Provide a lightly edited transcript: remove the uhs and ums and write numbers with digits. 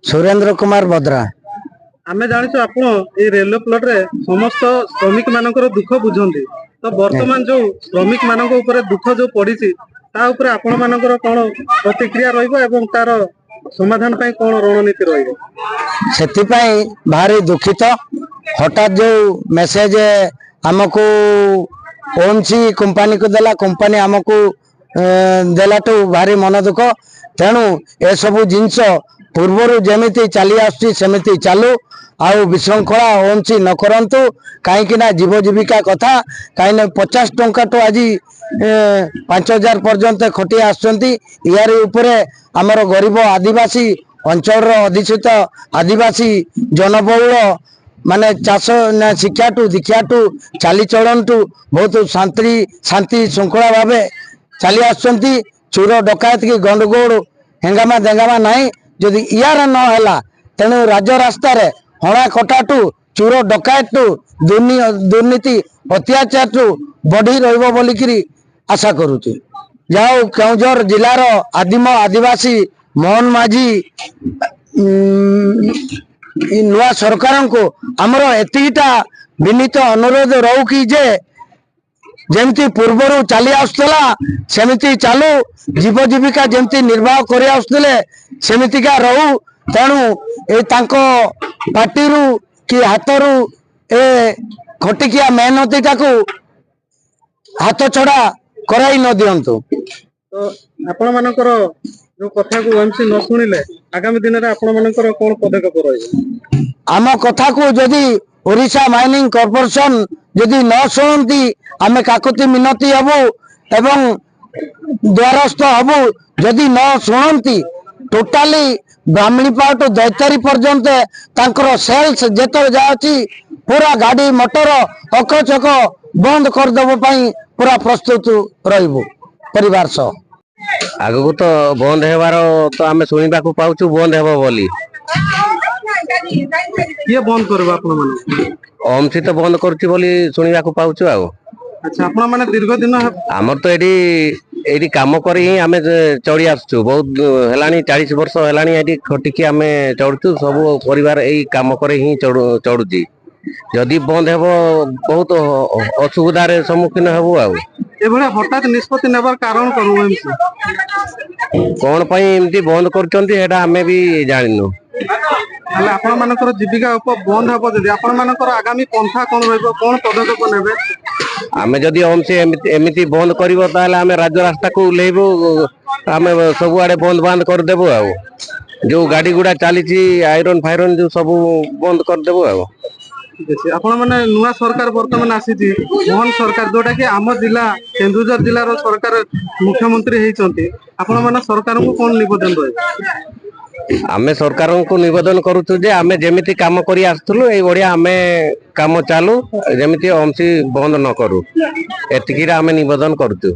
सुरेंद्र कुमार बद्रा। आमे जानिछु आपण ए railway plot रे समस्त श्रमिक मानकर दुख बुझंती तो वर्तमान जो श्रमिक मानक ऊपर दुख जो पड़िछि ता ऊपर आपण मानकर कोन प्रतिक्रिया रहइबो एवं तार समाधान पई कोन रणनीति रहइबो सेति पई भारी दुखित हठात जो मेसेज हमको ओमसी कंपनी को देला कंपनी हमको देलाटू भारी मन दुख तेणु ए सब जिनस पूर्वर जमीती चली आसमिति चालू आउ विशृंखला ओमसी न करंतु कहीं जीव जीविका कथा कहीं 50 टंका तो आज 5000 पर्यंत खटी आर आमर गरीब आदिवासी अंचल अधिष्ठित आदिवासी जनबहुल माने चाष शिक्षाटू दीक्षाटू चालीचलनटू बहुत शांति श्रृंखला भाव चली आसुंती चोर डकायत की गंडगोल हेंगामा देंगामा नहीं जदि यार नहला तेणु राज रास्तार हणा कटाटू चोर डकायतू दुर्नीति अत्याचार बढ़ी रही आशा करुची। जाओ केउझर जिलार आदिम आदिवासी मोहन माझी नुआ सरकार को आमर एतिटा विनीत अनुरोध रहू कि जे जमती पूर्वर चली आसला सेमती चालू जीव जीविका जमती निर्वाह कर सेमतिका रहू तेणु ए पार्टी कि हाथ ए खटिकिया मेहनती टाकू हाथ छड़ा कराई न दिंतु। तो आपण मानकर जो कथा को एमसी न सुनिले आगामी दिन रे आपण मानकर कोन पदक्षेप रहइबो आम कथा को जदि ओडिशा माइनिंग कॉर्पोरेशन जदि न शुणती आमे काकुति मिनती हबु एवं द्वारस्थ हबु जदि न शुणती टोटाली ब्राह्मणीपाट दैतारी पर्यंत तांकर सेल्स जेतो जाची पूरा गाड़ी मोटर अकचक बंद करदेव पूरा प्रस्तुत रहिबु परिवार सह आगु तो बंद हेबार तो आमे सुनिबा को पाउछु बंद हेबो बोली ये बंद करबा आपण माने ओमसी तो बंद करछि बोली सुनिबा को पाउछु आ। अच्छा आपण माने दीर्घ दिन हमर तो एडी काम करी ही आमे चढ़ी आसछु बहुत हेलानी 40 वर्ष हेलानी एडी खटिकी आमे चढ़छु सब परिवार एई काम करे ही चढ़ुची जदि बंद हेबो बहुत असुविधा रे सम्मुखीन हेबो आ। एभले हठात निष्पत्ति नेबार कारण करू एमसी कोन पई एमती बंद करचंती एडा आमे भी जानिनु हला आपण मानकर जीविका उप बंद हेबो जदि आपण मानकर आगामी पंथा कोन रहइबो कोन पदक्षेप नेबे आमे जदि ओमसी एमिति बंद करिवो ताले आमे राज्य रास्ता को उलेइबो आमे सब आडे बंद बंद कर देबो आ जो गाड़ी गुडा चलीची आयरन फायरन जो सब बंद कर देबो आ। आपण माने नुआ सरकार वर्तमान आसीची मोहन सरकार जोटा कि आम जिला केन्दुझर जिला रो सरकार मुख्यमंत्री हेचंती आपण माने सरकार को कोन निवेदन रहे आमे सरकार को निवेदन करूछु जे आमे जेमिति काम करी आस्तलु ए बढ़िया आमे काम चालू जेमिति ओमसी बंद न करू एतिकीरा आमे निवेदन करूछु।